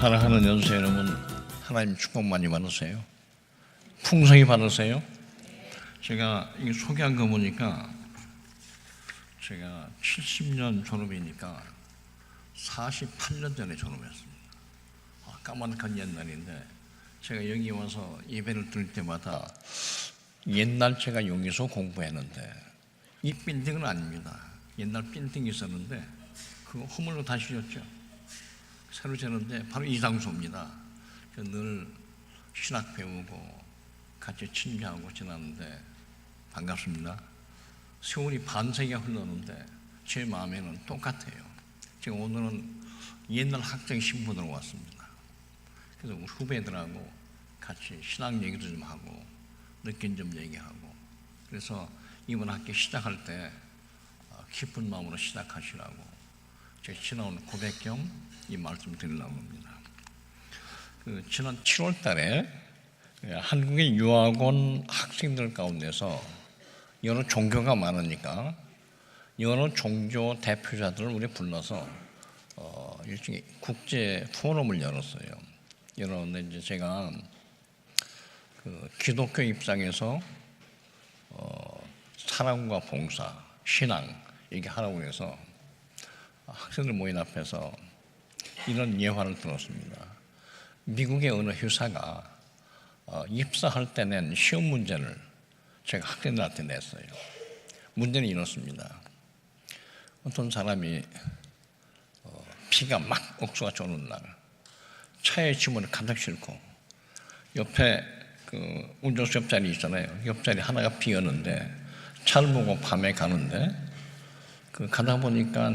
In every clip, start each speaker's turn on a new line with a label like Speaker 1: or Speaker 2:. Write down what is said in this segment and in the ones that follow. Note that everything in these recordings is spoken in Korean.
Speaker 1: 사랑하는 연수 여러분, 하나님 축복 많이 받으세요. 풍성히 받으세요. 제가 이 소개한 거 보니까 제가 70년 졸업이니까 48년 전에 졸업했습니다. 까마득한 옛날인데 제가 여기 와서 예배를 드릴 때마다 옛날 제가 여기서 공부했는데 이 빌딩은 아닙니다. 옛날 빌딩이 있었는데 그거 허물로 다시 지었죠. 새로 지었는데 바로 이 장소입니다. 늘 신학 배우고 같이 친교하고 지났는데 반갑습니다. 세월이 반세기가 흘렀는데 제 마음에는 똑같아요. 제가 오늘은 옛날 학생 신분으로 왔습니다. 그래서 우리 후배들하고 같이 신학 얘기도 좀 하고 느낀 점 얘기하고, 그래서 이번 학기 시작할 때 기쁜 마음으로 시작하시라고 제 지나온 고백 겸 이 말씀 드리려고 합니다. 지난 7월 달에 한국의 유학원 학생들 가운데서 여러 종교가 많으니까 여러 종교 대표자들을 우리 불러서 일종의 국제 포럼을 열었어요. 열었는데 이제 제가 기독교 입장에서 사랑과 봉사, 신앙 이렇게 하라고 해서 학생들 모인 앞에서 이런 예화를 들었습니다. 미국의 어느 회사가 입사할 때 낸 시험 문제를 제가 학생들한테 냈어요. 문제는 이렇습니다. 어떤 사람이 비가 막 억수가 쪼는 날 차에 짐을 가득 싣고 옆에 운전수 옆자리 있잖아요. 옆자리 하나가 비었는데 차를 보고 밤에 가는데 가다 보니까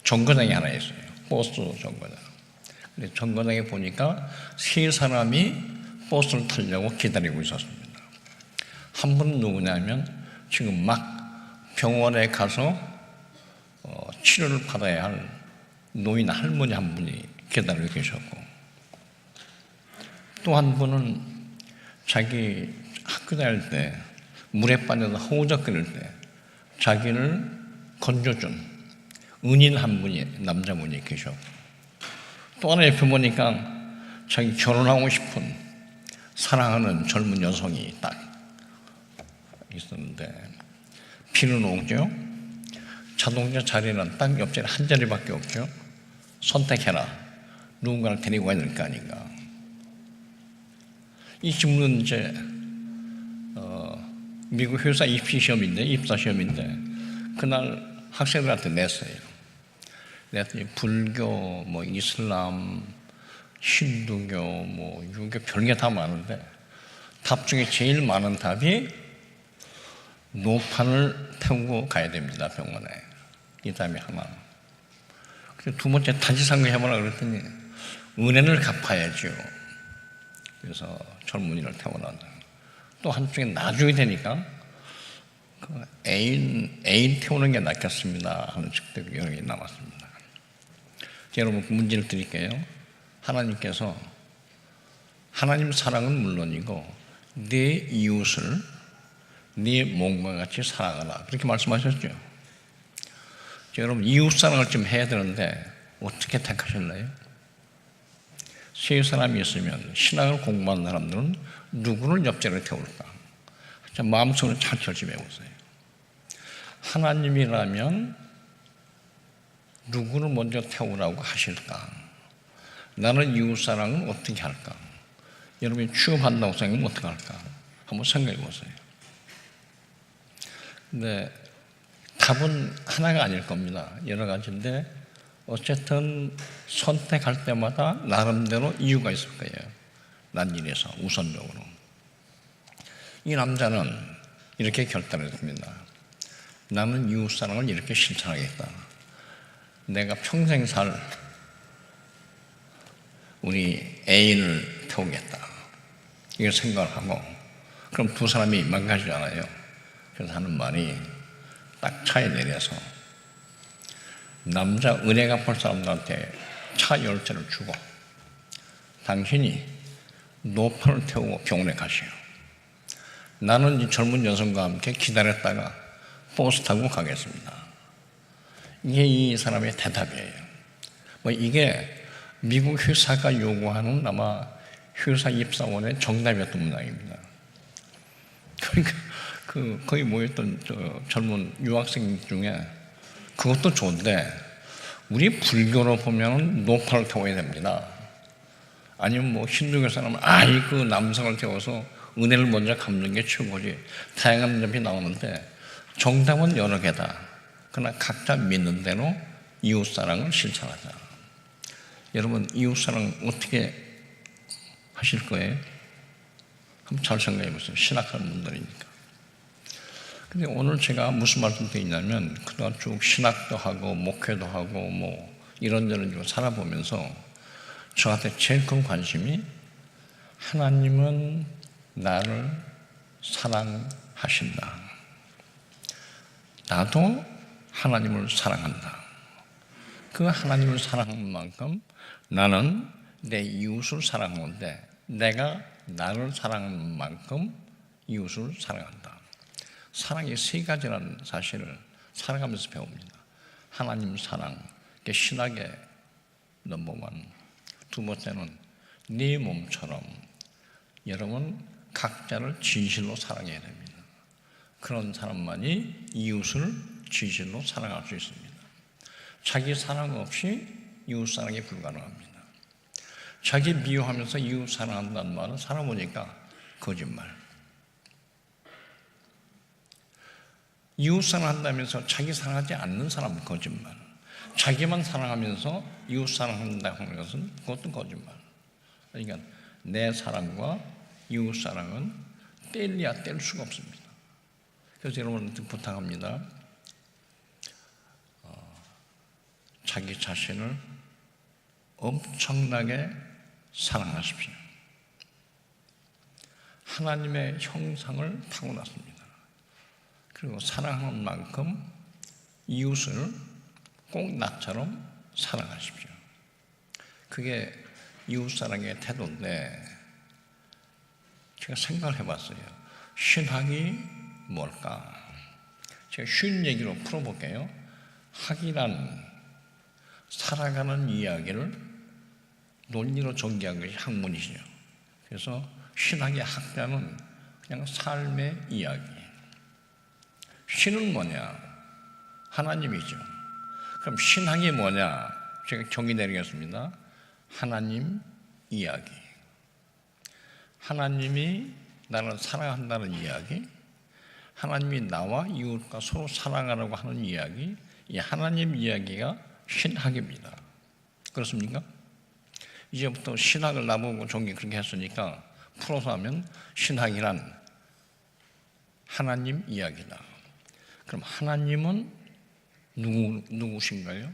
Speaker 1: 정거장이 하나 있어요. 버스 정거장. 근데 정거장에 보니까 세 사람이 버스를 타려고 기다리고 있었습니다. 한 분은 누구냐면 지금 막 병원에 가서 치료를 받아야 할 노인 할머니 한 분이 기다리고 계셨고, 또 한 분은 자기 학교 다닐 때 물에 빠져서 허우적거릴 때 자기를 건져준 은인 한 분이, 남자분이 계셨고, 또 하나 옆에 보니까 자기 결혼하고 싶은 사랑하는 젊은 여성이 딱 있었는데 비는 오죠. 자동차 자리는 딱 옆자리 한 자리밖에 없죠. 선택해라. 누군가를 데리고 가야 될 거 아닌가. 이 질문은 이제 미국 회사 입사 시험인데 그날 학생들한테 냈어요. 냈더니 불교, 이슬람, 힌두교, 유교 별게 다 많은데 답 중에 제일 많은 답이 노판을 태우고 가야 됩니다, 병원에. 이 답이 하나. 그래서 두 번째 단지상거 해보라 그랬더니 은혜를 갚아야죠. 그래서 젊은이를 태워놨다. 또 한쪽에 나중에 되니까 애인 태우는 게 낫겠습니다 하는 측들이 여러 개 남았습니다. 여러분 문제를 드릴게요. 하나님께서 하나님 사랑은 물론이고 내 이웃을 네 몸과 같이 사랑하라 그렇게 말씀하셨죠. 여러분 이웃 사랑을 좀 해야 되는데 어떻게 택하실래요? 세 사람이 있으면 신학을 공부하는 사람들은 누구를 옆자리에 태울까? 마음속으로 잘 결심해 보세요. 하나님이라면 누구를 먼저 태우라고 하실까? 나는 이웃사랑은 어떻게 할까? 여러분이 취업한다고 생각하면 어떻게 할까? 한번 생각해 보세요. 근데 답은 하나가 아닐 겁니다. 여러 가지인데 어쨌든 선택할 때마다 나름대로 이유가 있을 거예요. 난 이래서 우선적으로. 이 남자는 이렇게 결단했습니다. 나는 이웃사랑을 이렇게 실천하겠다. 내가 평생 살 우리 애인을 태우겠다. 이걸 생각을 하고, 그럼 두 사람이 망가지잖아요. 그래서 하는 말이 딱 차에 내려서 남자 은혜 갚을 사람들한테 차 열차를 주고 당신이 노판을 태우고 병원에 가시오. 나는 이 젊은 여성과 함께 기다렸다가 버스 타고 가겠습니다. 이게 이 사람의 대답이에요. 이게 미국 회사가 요구하는 아마 회사 입사원의 정답이었던 문항입니다. 그러니까 거기 모였던 젊은 유학생 중에 그것도 좋은데 우리 불교로 보면 노파를 태워야 됩니다. 아니면 뭐 힌두교 사람은 그 남성을 태워서 은혜를 먼저 갚는 게 최고지. 다양한 점이 나오는데 정답은 여러 개다. 그러나 각자 믿는 대로 이웃사랑을 실천하자. 여러분 이웃사랑 어떻게 하실 거예요? 한번 잘 생각해 보세요. 신학하는 분들이니까. 근데 오늘 제가 무슨 말씀 드리냐면 그동안 쭉 신학도 하고 목회도 하고 뭐 이런저런 좀 살아보면서 저한테 제일 큰 관심이 하나님은 나를 사랑하신다. 나도 하나님을 사랑한다. 그 하나님을 사랑하는 만큼 나는 내 이웃을 사랑하는데 내가 나를 사랑하는 만큼 이웃을 사랑한다. 사랑이 세 가지라는 사실을 살아가면서 배웁니다. 하나님 사랑, 그게 신학의 넘버원. 두 번째는 네 몸처럼 여러분 각자를 진실로 사랑해야 됩니다. 그런 사람만이 이웃을 진실로 사랑할 수 있습니다. 자기 사랑 없이 이웃 사랑이 불가능합니다. 자기 미워하면서 이웃 사랑한다는 말은 살아보니까 거짓말. 이웃 사랑한다면서 자기 사랑하지 않는 사람은 거짓말. 자기만 사랑하면서 이웃 사랑한다고 하는 것은 그것도 거짓말. 그러니까 내 사랑과 이웃 사랑은 뗄래야 뗄 수가 없습니다. 그래서 여러분한테 부탁합니다. 자기 자신을 엄청나게 사랑하십시오. 하나님의 형상을 타고났습니다. 그리고 사랑하는 만큼 이웃을 꼭 나처럼 사랑하십시오. 그게 이웃사랑의 태도인데 제가 생각을 해봤어요. 신학이 뭘까? 제가 쉬운 얘기로 풀어볼게요. 학이란 살아가는 이야기를 논리로 전개한 것이 학문이시죠. 그래서 신학의 학자는 그냥 삶의 이야기. 신은 뭐냐? 하나님이죠. 그럼 신학이 뭐냐? 제가 정의 내리겠습니다. 하나님 이야기. 하나님이 나를 사랑한다는 이야기, 하나님이 나와 이웃과 서로 사랑하라고 하는 이야기, 이 하나님 이야기가 신학입니다. 그렇습니까? 이제부터 신학을 나보고 종기 그렇게 했으니까 풀어서 하면 신학이란 하나님 이야기다. 그럼 하나님은 누구신가요?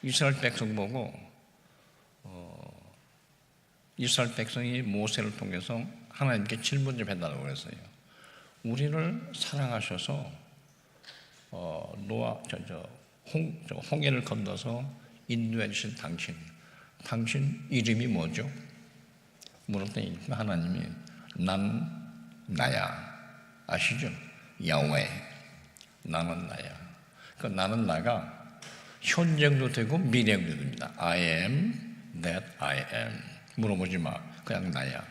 Speaker 1: 이스라엘 백성 보고 이스라엘 백성이 모세를 통해서 하나님께 질문 좀 해달라고 그랬어요. 우리를 사랑하셔서 홍해를 건너서 인도해 주신 당신 이름이 뭐죠? 물었더니 하나님이 난 나야. 아시죠? 야훼. 나는 나야. 그 나는 나가 현재도 되고 미래도 됩니다. I am that I am. 물어보지 마. 그냥 나야.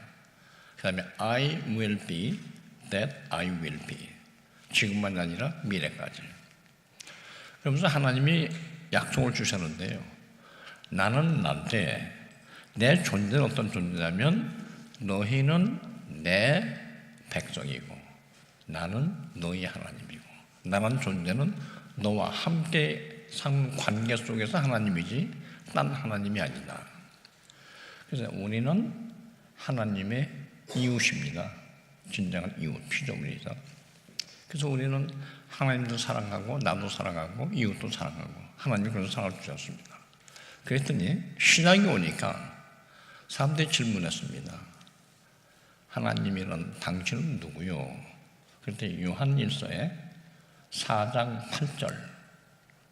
Speaker 1: 그 다음에 I will be that I will be. 지금만 아니라 미래까지. 그러면서 하나님이 약속을 주셨는데요. 나는 나인데 내 존재는 어떤 존재냐면 너희는 내 백성이고 나는 너희 하나님이고 나라는 존재는 너와 함께 산 관계 속에서 하나님이지 딴 하나님이 아니다. 그래서 우리는 하나님의 이웃입니다. 진정한 이웃, 피조물이다. 그래서 우리는 하나님도 사랑하고 나도 사랑하고 이웃도 사랑하고 하나님이 그런 사랑을 주셨습니다. 그랬더니 신학이 오니까 사람들이 질문했습니다. 하나님이란 당신은 누구요? 그랬더니 요한일서에 4장 8절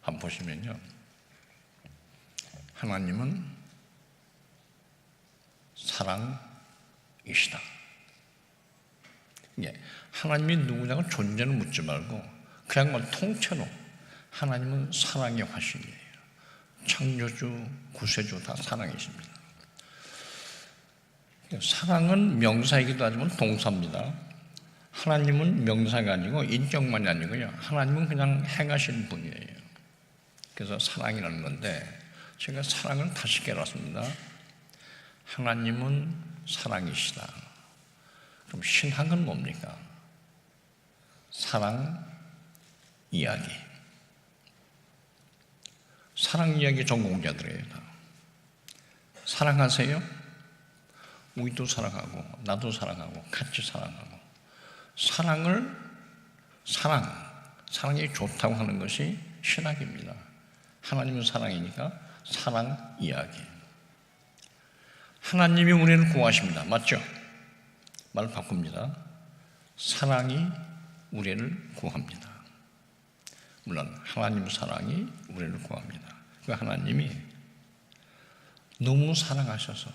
Speaker 1: 한번 보시면요. 하나님은 사랑이시다. 하나님이 누구냐고 존재는 묻지 말고 그냥 통째로 하나님은 사랑의 화신이에요. 창조주, 구세주 다 사랑이십니다. 사랑은 명사이기도 하지만 동사입니다. 하나님은 명사가 아니고 인격만이 아니고요. 하나님은 그냥 행하시는 분이에요. 그래서 사랑이라는 건데 제가 사랑을 다시 깨달았습니다. 하나님은 사랑이시다. 그럼 신학은 뭡니까? 사랑 이야기. 사랑 이야기 전공자들이에요. 다. 사랑하세요? 우리도 사랑하고 나도 사랑하고 같이 사랑하고 사랑이 좋다고 하는 것이 신학입니다. 하나님은 사랑이니까 사랑 이야기. 하나님이 우리를 구하십니다. 맞죠? 말 바꿉니다. 사랑이 우리를 구합니다. 물론 하나님 사랑이 우리를 구합니다. 그 하나님이 너무 사랑하셔서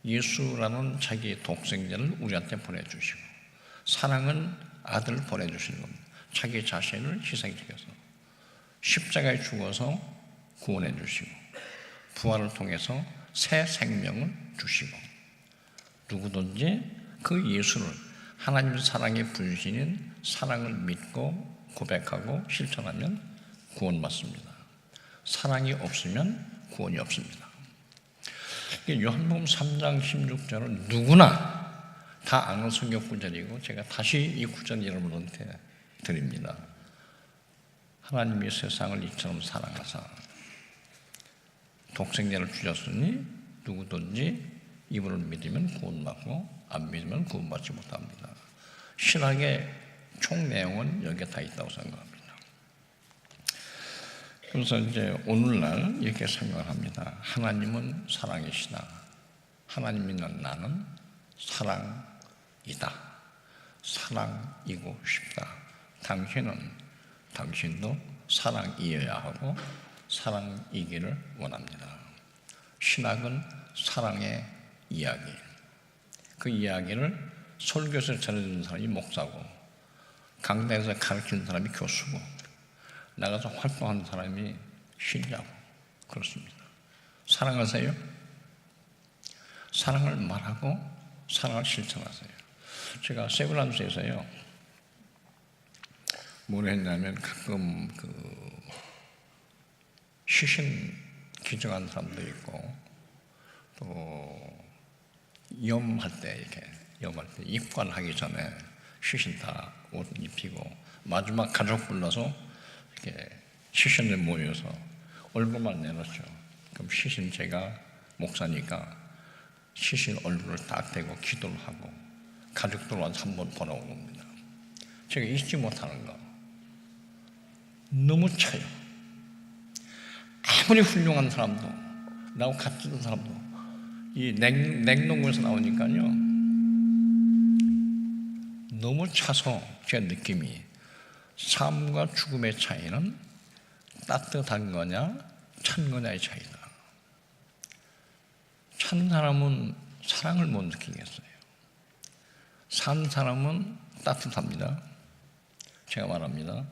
Speaker 1: 예수라는 자기의 독생자를 우리한테 보내주시고 사랑은 아들을 보내주시는 겁니다. 자기 자신을 희생시켜서 십자가에 죽어서 구원해 주시고 부활을 통해서 새 생명을 주시고 누구든지 그 예수를 하나님의 사랑의 분신인 사랑을 믿고 고백하고 실천하면 구원받습니다. 사랑이 없으면 구원이 없습니다. 요한복음 3장 16절은 누구나 다 아는 성경 구절이고 제가 다시 이 구절 여러분한테 드립니다. 하나님이 세상을 이처럼 사랑하사 독생자를 주셨으니 누구든지 이분을 믿으면 구원받고 안 믿으면 구원받지 못합니다. 신학의 총 내용은 여기에 다 있다고 생각합니다. 그래서 이제 오늘날 이렇게 생각을 합니다. 하나님은 사랑이시다. 하나님 믿는 나는 사랑이다. 사랑이고 싶다. 당신도 사랑이어야 하고 사랑이기를 원합니다. 신학은 사랑의 이야기. 그 이야기를 설교에서 전해주는 사람이 목사고 강단에서 가르치는 사람이 교수고 나가서 활동하는 사람이 신자고 그렇습니다. 사랑하세요? 사랑을 말하고 사랑을 실천하세요. 제가 세브란스에서요 뭘 했냐면 가끔 시신 기증하는 사람도 있고 또 염할 때 입관하기 전에 시신 다 옷 입히고 마지막 가족 불러서 이렇게 시신을 모여서 얼굴만 내놓죠. 그럼 시신 제가 목사니까 시신 얼굴을 딱 대고 기도를 하고 가족들 와서 한번 보라고 봅니다. 제가 잊지 못하는 거 너무 차요. 아무리 훌륭한 사람도 나하고 같이 있는 사람도 이 냉동고에서 나오니까요 너무 차서 제 느낌이 삶과 죽음의 차이는 따뜻한 거냐 찬 거냐의 차이다. 찬 사람은 사랑을 못 느끼겠어요. 산 사람은 따뜻합니다. 제가 말합니다.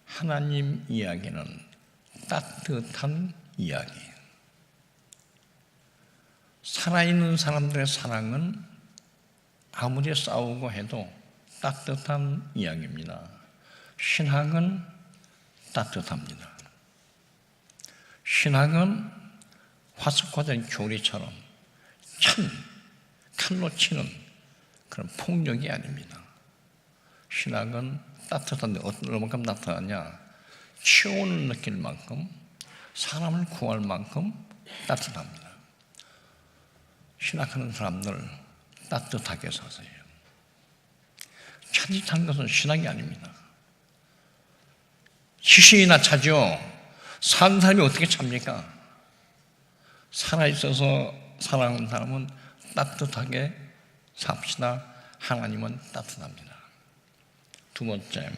Speaker 1: 하나님 이야기는 따뜻한 이야기. 살아있는 사람들의 사랑은 아무리 싸우고 해도 따뜻한 이야기입니다. 신학은 따뜻합니다. 신학은 화석화된 교리처럼 칼로 치는 그런 폭력이 아닙니다. 신학은 따뜻한데 얼마큼 따뜻하냐? 치온을 느낄 만큼 사람을 구할 만큼 따뜻합니다. 신학하는 사람들 따뜻하게 사세요. 차짓한 것은 신학이 아닙니다. 시신이나 차죠. 산 사람이 어떻게 찹니까? 살아있어서 사랑하는 사람은 따뜻하게 삽시다. 하나님은 따뜻합니다. 두 번째,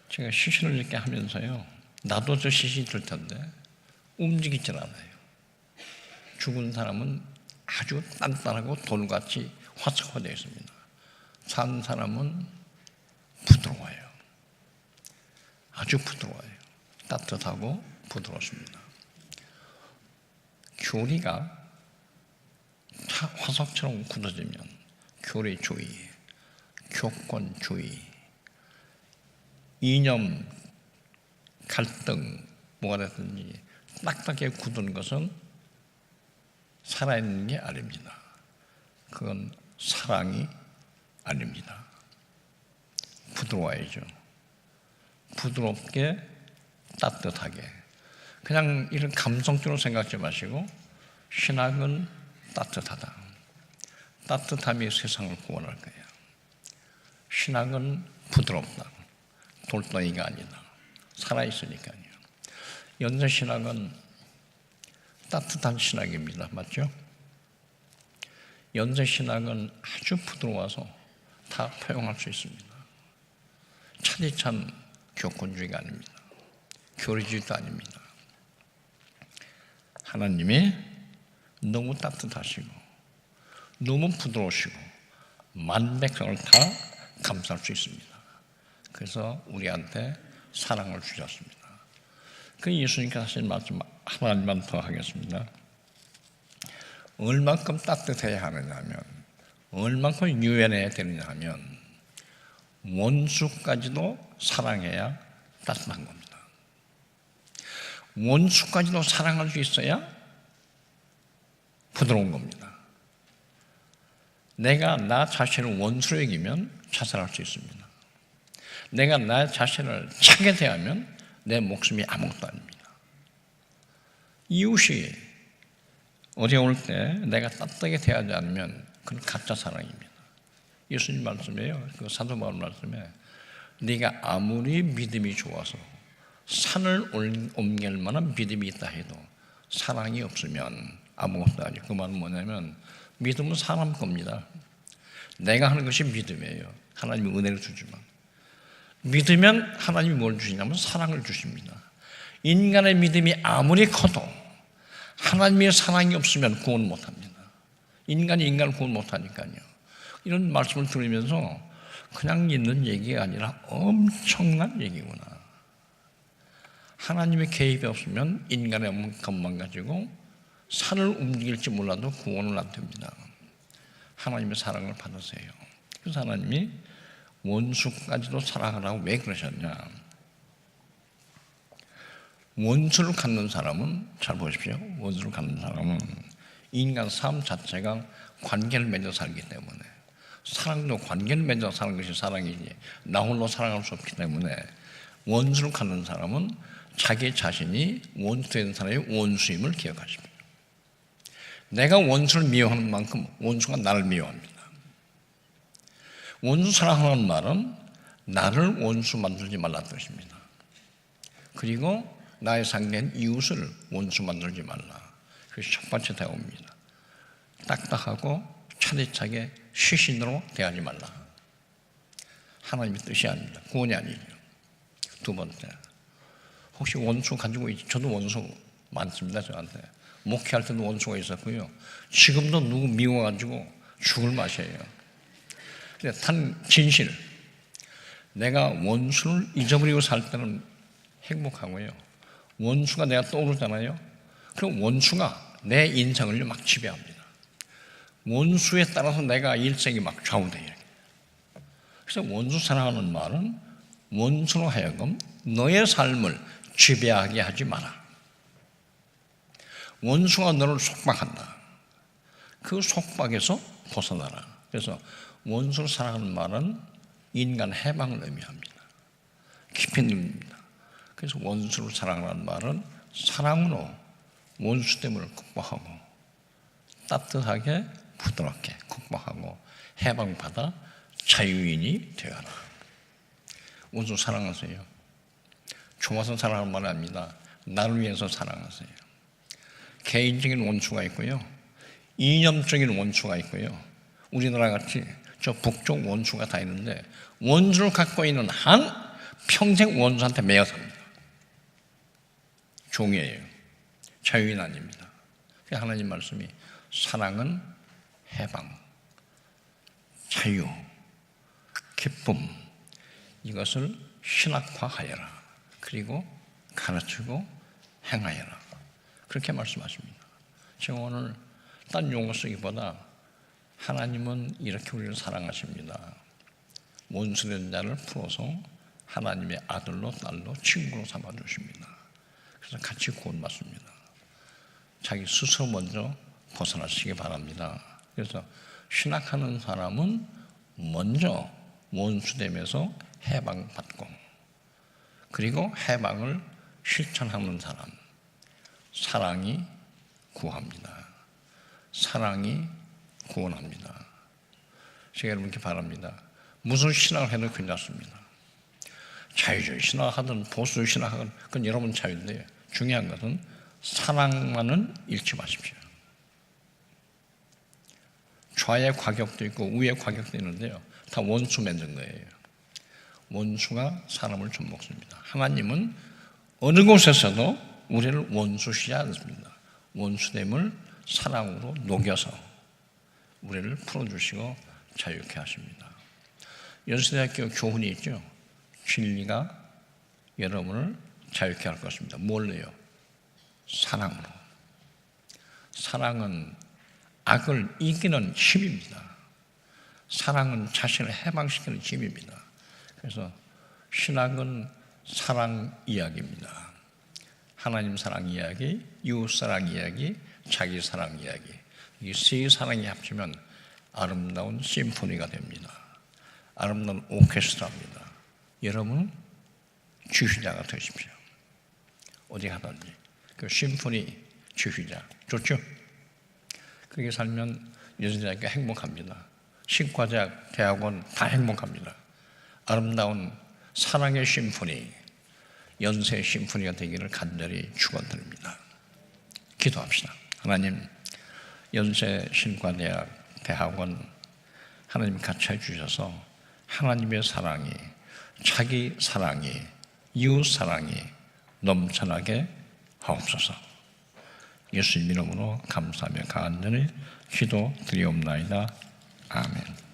Speaker 1: 제가 시신을 이렇게 하면서요 나도 저 시신이 들 텐데 움직이질 않아요. 죽은 사람은 아주 단단하고 돌같이 화석화되어 있습니다. 산 사람은 부드러워요. 아주 부드러워요. 따뜻하고 부드럽습니다. 교리가 화석처럼 굳어지면 교리주의, 교권주의, 이념, 갈등, 뭐가 됐든지 딱딱하게 굳은 것은 살아있는 게 아닙니다. 그건 사랑이 아닙니다. 부드러워야죠. 부드럽게, 따뜻하게. 그냥 이런 감성적으로 생각하지 마시고 신학은 따뜻하다. 따뜻함이 세상을 구원할 거예요. 신학은 부드럽다. 돌덩이가 아니다. 살아있으니까요. 연세신학은 따뜻한 신학입니다. 맞죠? 연세신학은 아주 부드러워서 다 포용할 수 있습니다. 차디찬 교권주의가 아닙니다. 교리주의도 아닙니다. 하나님이 너무 따뜻하시고 너무 부드러우시고 만백성을 다 감쌀 수 있습니다. 그래서 우리한테 사랑을 주셨습니다. 그 예수님께서 하신 말씀 하나님만 더 하겠습니다. 얼만큼 따뜻해야 하느냐 하면, 얼만큼 유연해야 되느냐 하면 원수까지도 사랑해야 따뜻한 겁니다. 원수까지도 사랑할 수 있어야 부드러운 겁니다. 내가 나 자신을 원수로 여기면 자살할 수 있습니다. 내가 나 자신을 차게 대하면 내 목숨이 아무것도 아닙니다. 이웃이 어려울 때 내가 따뜻하게 대하지 않으면 그건 가짜 사랑입니다. 예수님 말씀이에요. 그 사도 바울 말씀에 네가 아무리 믿음이 좋아서 산을 옮길 만한 믿음이 있다 해도 사랑이 없으면 아무것도 아니에요. 그 말은 뭐냐면 믿음은 사람 겁니다. 내가 하는 것이 믿음이에요. 하나님이 은혜를 주지만 믿으면 하나님이 뭘 주시냐면 사랑을 주십니다. 인간의 믿음이 아무리 커도 하나님의 사랑이 없으면 구원 못합니다. 인간이 인간을 구원 못하니까요. 이런 말씀을 들으면서 그냥 있는 얘기가 아니라 엄청난 얘기구나. 하나님의 개입이 없으면 인간의 것만 가지고 산을 움직일지 몰라도 구원은 안 됩니다. 하나님의 사랑을 받으세요. 그래서 하나님이 원수까지도 사랑하라고 왜 그러셨냐? 원수를 갖는 사람은, 잘 보십시오. 원수를 갖는 사람은 인간 삶 자체가 관계를 맺어 살기 때문에, 사랑도 관계를 맺어 사는 것이 사랑이지 나 홀로 사랑할 수 없기 때문에 원수를 갖는 사람은 자기 자신이 원수된 사람의 원수임을 기억하십니다. 내가 원수를 미워하는 만큼 원수가 나를 미워합니다. 원수 사랑하는 말은 나를 원수 만들지 말라는 뜻입니다. 그리고 나의 상대인 이웃을 원수 만들지 말라. 그것이 첫 번째 대우입니다. 딱딱하고 차디차게 시신으로 대하지 말라. 하나님의 뜻이 아닙니다. 구원이 아니죠. 두 번째, 혹시 원수 가지고 있지? 저도 원수 많습니다. 저한테 목회할 때도 원수가 있었고요. 지금도 누구 미워가지고 죽을 맛이에요. 탄 진실, 내가 원수를 잊어버리고 살 때는 행복하고요. 원수가 내가 떠오르잖아요. 그럼 원수가 내 인생을 막 지배합니다. 원수에 따라서 내가 일생이 막 좌우돼요. 그래서 원수 사랑하는 말은 원수로 하여금 너의 삶을 지배하게 하지 마라. 원수가 너를 속박한다. 그 속박에서 벗어나라. 그래서 원수를 사랑하는 말은 인간 해방을 의미합니다. 깊은 의미입니다. 그래서 원수를 사랑하는 말은 사랑으로 원수됨을 극복하고 따뜻하게 부드럽게 극복하고 해방받아 자유인이 되어라. 원수 사랑하세요. 좋아서 사랑하는 말이 아닙니다. 나를 위해서 사랑하세요. 개인적인 원수가 있고요. 이념적인 원수가 있고요. 우리나라 같이 저 북쪽 원수가 다 있는데 원수를 갖고 있는 한 평생 원수한테 매여 삽니다. 종이에요. 자유인 아닙니다. 하나님 말씀이 사랑은 해방, 자유, 기쁨, 이것을 신학화하여라. 그리고 가르치고 행하여라. 그렇게 말씀하십니다. 제가 오늘 딴 용어 쓰기보다 하나님은 이렇게 우리를 사랑하십니다. 원수된 자를 풀어서 하나님의 아들로 딸로 친구로 삼아주십니다. 그래서 같이 구원받습니다. 자기 스스로 먼저 벗어나시기 바랍니다. 그래서 신학하는 사람은 먼저 원수됨에서 해방받고, 그리고 해방을 실천하는 사람, 사랑이 구합니다. 사랑이 구원합니다. 제가 여러분께 바랍니다. 무슨 신학을 해도 괜찮습니다. 자유주의 신학하든 보수 신학하든 그건 여러분 자유인데, 중요한 것은 사랑만은 잃지 마십시오. 좌의 과격도 있고 우의 과격도 있는데요, 다 원수 맺는 거예요. 원수가 사람을 좀 먹습니다. 하나님은 어느 곳에서도 우리를 원수시지 않습니다. 원수됨을 사랑으로 녹여서 우리를 풀어주시고 자유케 하십니다. 연세대학교 교훈이 있죠. 진리가 여러분을 자유케 할 것입니다. 뭘로요? 사랑으로. 사랑은 악을 이기는 힘입니다. 사랑은 자신을 해방시키는 힘입니다. 그래서 신학은 사랑 이야기입니다. 하나님 사랑 이야기, 이웃 사랑 이야기, 자기 사랑 이야기. 이 세 사랑이 합치면 아름다운 심포니가 됩니다. 아름다운 오케스트라입니다. 여러분 지휘자가 되십시오. 어디 가든지 그 심포니 지휘자 좋죠? 그렇게 살면 연세대학교 행복합니다. 신과대학, 대학원 다 행복합니다. 아름다운 사랑의 심포니, 연세의 심포니가 되기를 간절히 축원드립니다. 기도합시다. 하나님, 연세 신과대학, 대학원 하나님 같이 해주셔서 하나님의 사랑이, 자기 사랑이, 이웃 사랑이 넘쳐나게 하옵소서. 예수님 이름으로 감사하며 간절히 기도드리옵나이다. 아멘.